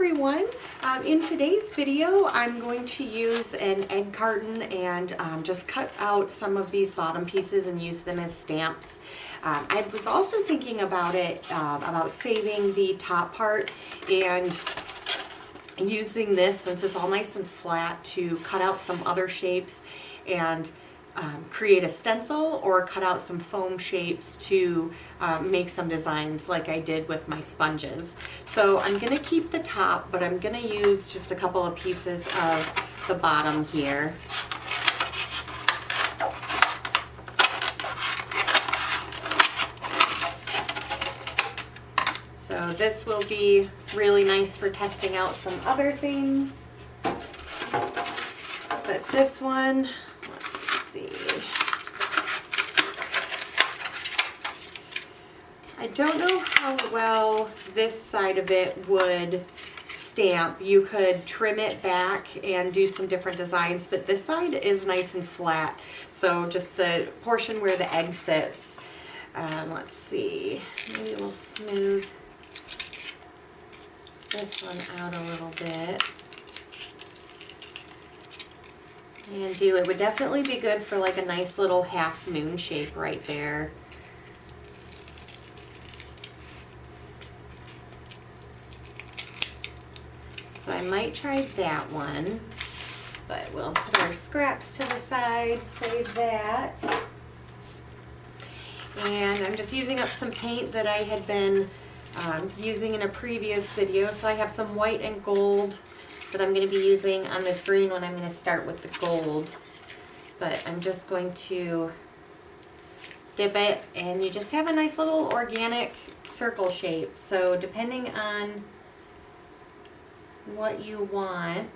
everyone. In today's video I'm going to use an egg carton and just cut out some of these bottom pieces and use them as stamps. I was also thinking about about saving the top part and using this, since it's all nice and flat, to cut out some other shapes and create a stencil, or cut out some foam shapes to make some designs like I did with my sponges. So I'm going to keep the top, but I'm going to use just a couple of pieces of the bottom here. So this will be really nice for testing out some other things. But this one, I don't know how well this side of it would stamp. You could trim it back and do some different designs, but this side is nice and flat. So just the portion where the egg sits. Let's see, maybe we'll smooth this one out a little bit. And it would definitely be good for like a nice little half moon shape right there. So I might try that one, but we'll put our scraps to the side, save that. And I'm just using up some paint that I had been using in a previous video. So I have some white and gold that I'm going to be using on this green one. I'm going to start with the gold, but I'm just going to dip it, and you just have a nice little organic circle shape. So depending on what you want,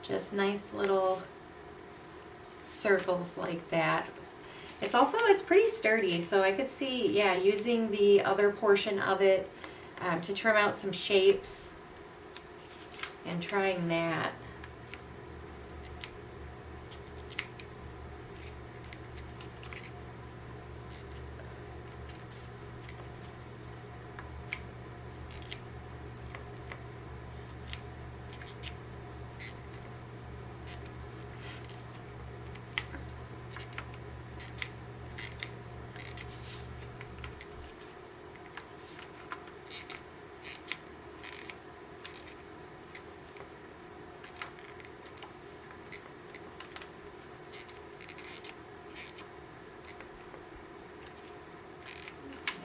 just nice little circles like that. It's pretty sturdy, so I could see, yeah, using the other portion of it to trim out some shapes and trying that.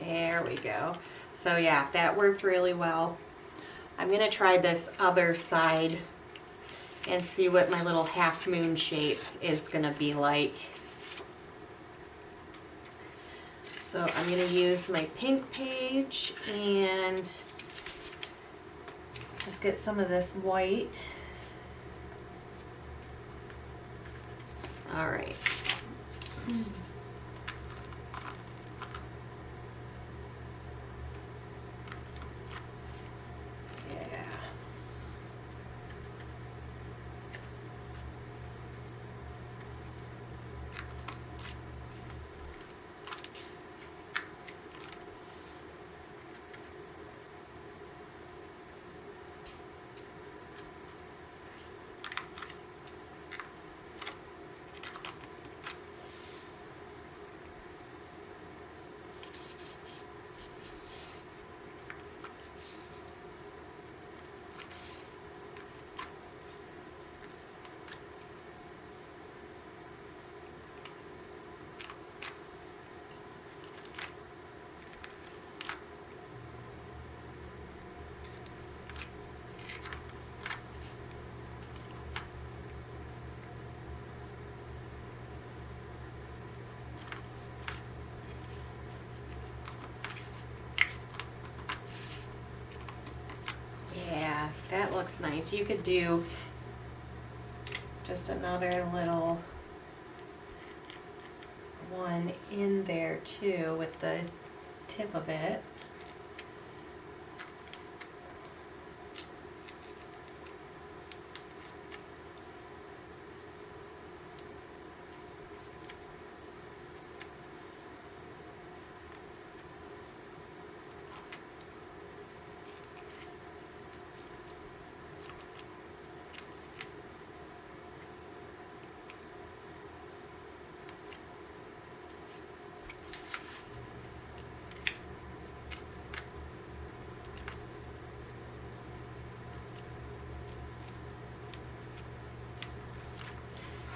There we go. So yeah, that worked really well. I'm going to try this other side and see what my little half moon shape is going to be like. So I'm going to use my pink page and just get some of this white. All right. That looks nice. You could do just another little one in there too with the tip of it.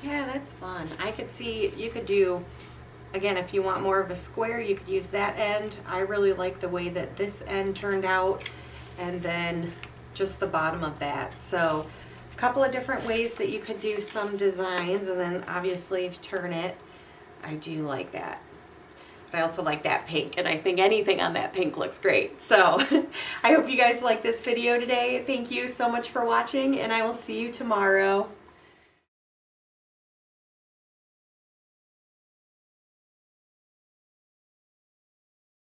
Yeah, that's fun. I could see, you could do, again, if you want more of a square, you could use that end. I really like the way that this end turned out, and then just the bottom of that. So a couple of different ways that you could do some designs, and then obviously if you turn it, I do like that. But I also like that pink, and I think anything on that pink looks great. So I hope you guys like this video today. Thank you so much for watching, and I will see you tomorrow.